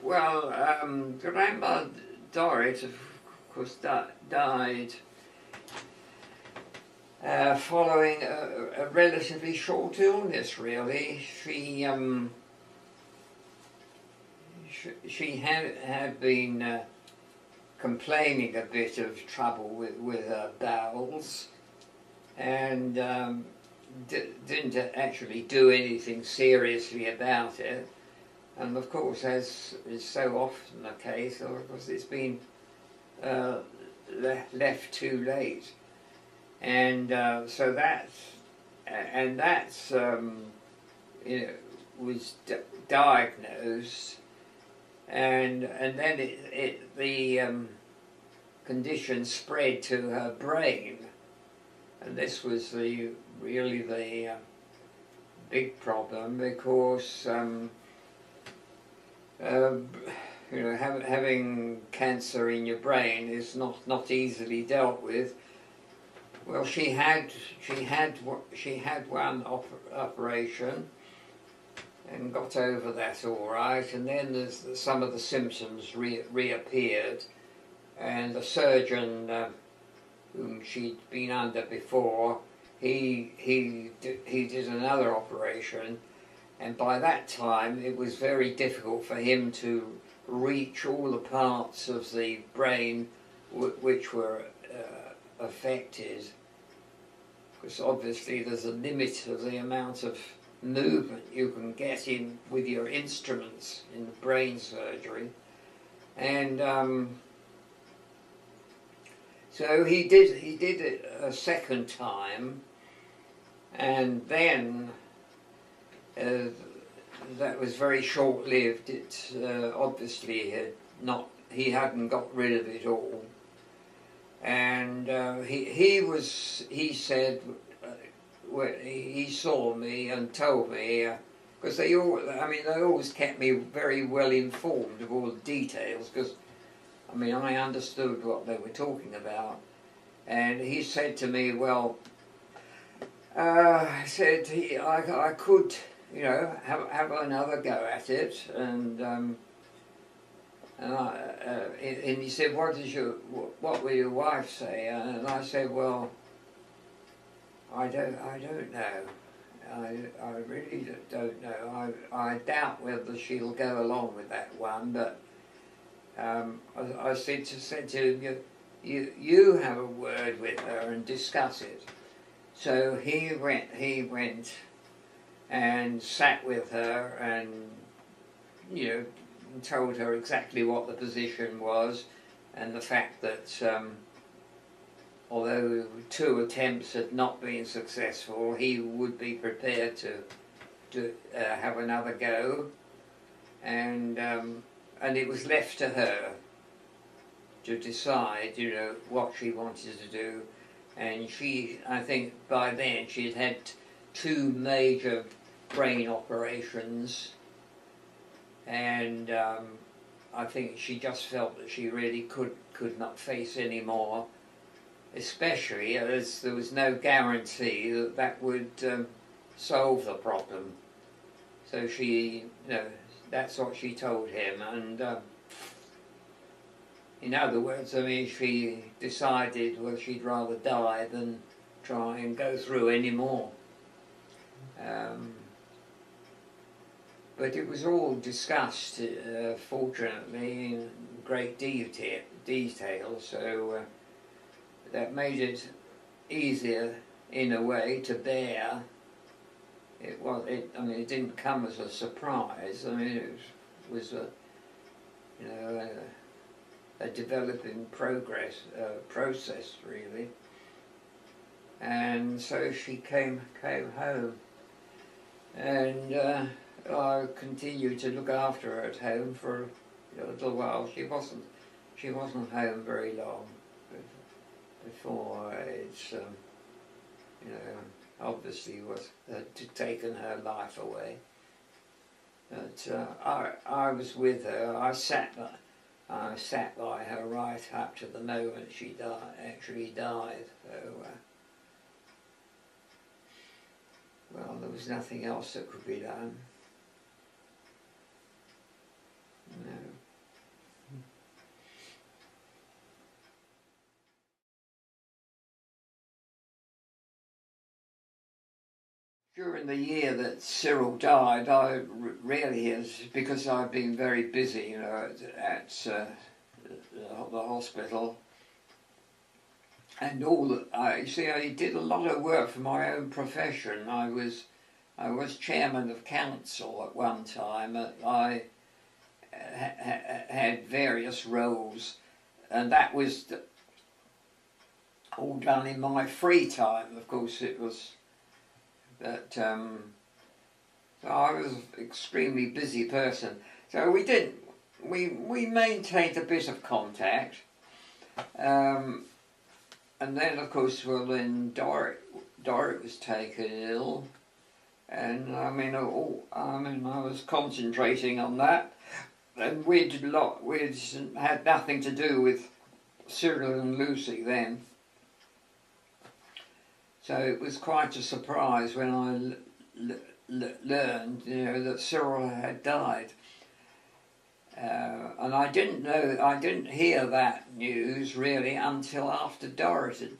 Well, Grandma Dorrit, of course, died following a relatively short illness. Really, she had been complaining a bit of trouble with her bowels, and didn't actually do anything seriously about it. And of course, as is so often the case, of course, it's been left too late, and so that's you know, was diagnosed, and then the condition spread to her brain, and this was really the big problem, because having cancer in your brain is not easily dealt with. Well, she had one operation and got over that all right, and then some of the symptoms reappeared, and the surgeon whom she'd been under before, he did another operation. And by that time, it was very difficult for him to reach all the parts of the brain which were affected, because obviously there's a limit to the amount of movement you can get in with your instruments in brain surgery. And so he did it a second time, and then that was very short-lived. It obviously he hadn't got rid of it all, and he said he saw me and told me, because they always kept me very well informed of all the details, because I understood what they were talking about, and he said to me, well, I could, have another go at it, and he said, what will your wife say? And I said, well, I don't know. I really don't know. I doubt whether she'll go along with that one, but I said to him, you have a word with her and discuss it. So he went and sat with her and, told her exactly what the position was, and the fact that although 2 attempts had not been successful, he would be prepared to have another go, and it was left to her to decide, what she wanted to do. And I think by then she'd had 2 major brain operations, and I think she just felt that she really could not face any more, especially as there was no guarantee that would solve the problem. So she, that's what she told him, and in other words, she decided, well, she'd rather die than try and go through any more. But it was all discussed, fortunately, in great detail, so that made it easier, in a way, to bear. It didn't come as a surprise. It was a developing process, really. And so she came home, and I continued to look after her at home for a little while. She wasn't home very long before it's obviously had taken her life away. But I was with her. I sat by her right up to the moment she actually died. So, well, there was nothing else that could be done. No. During the year that Cyril died, I really has, because I've been very busy, you know, at the hospital, and all that. I did a lot of work for my own profession. I was chairman of council at one time. I had various roles, and that was all done in my free time. Of course, it was. But so I was an extremely busy person. So we maintained a bit of contact. And then, of course, when Dorrit was taken ill, and I was concentrating on that, and we'd had nothing to do with Cyril and Lucy then. So it was quite a surprise when I learned, you know, that Cyril had died. And I didn't hear that news really until after Dorrit had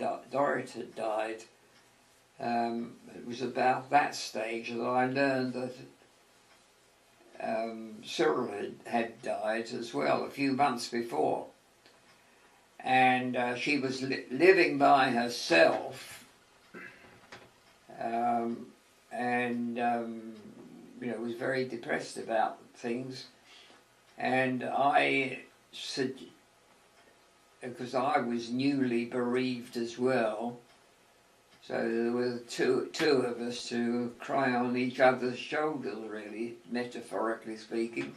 died. It was about that stage that I learned that Cyril had died as well a few months before. And she was living by herself, you know, was very depressed about things. And I said, because I was newly bereaved as well, so there were two of us to cry on each other's shoulders, really, metaphorically speaking.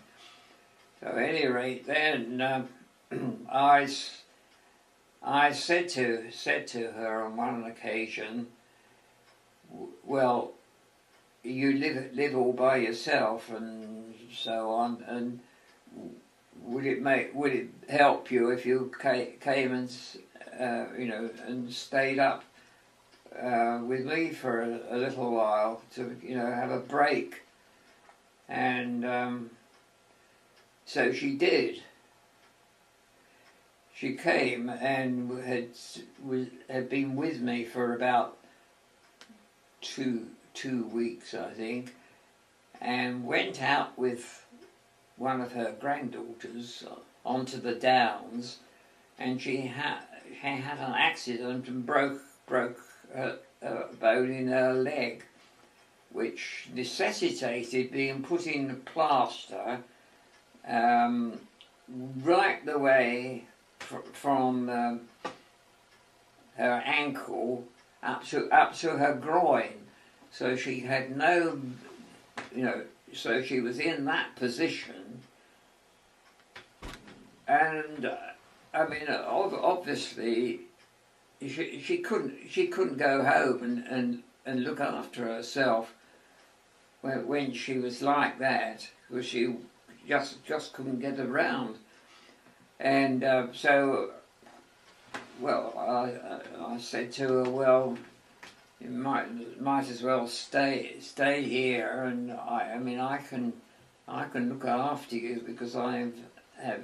So at any rate, then I said to her on one occasion, well, you live all by yourself and so on, and would it help you if you came and you know, and stayed up with me for a little while to, you know, have a break? And so she did. She came and had been with me for about two weeks, I think, and went out with one of her granddaughters onto the downs, and she had an accident and broke a bone in her leg, which necessitated being put in plaster right the way from her ankle up to her groin. So she had no, you know, so she was in that position, and I mean, obviously, she couldn't go home and look after herself when she was like that, because she just couldn't get around, and so, well, I said to her, well, you might as well stay here, and I mean I can look after you because I have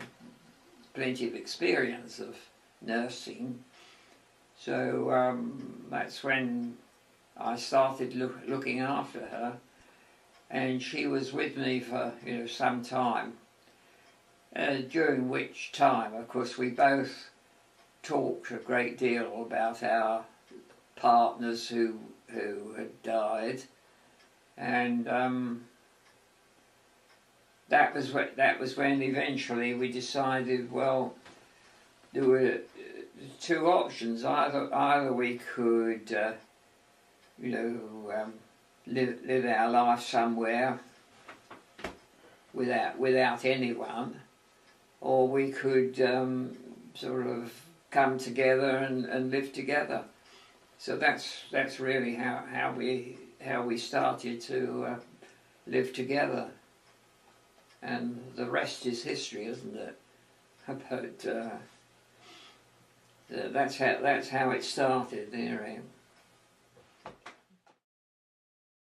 plenty of experience of nursing. So that's when I started looking after her, and she was with me for, you know, some time. During which time, of course, we both talked a great deal about our partners who had died, and that was when eventually we decided, well, there were two options. Either we could you know, live our life somewhere without anyone, or we could sort of come together and live together. So that's really how we started to live together, and the rest is history, isn't it? But that's how it started, anyway.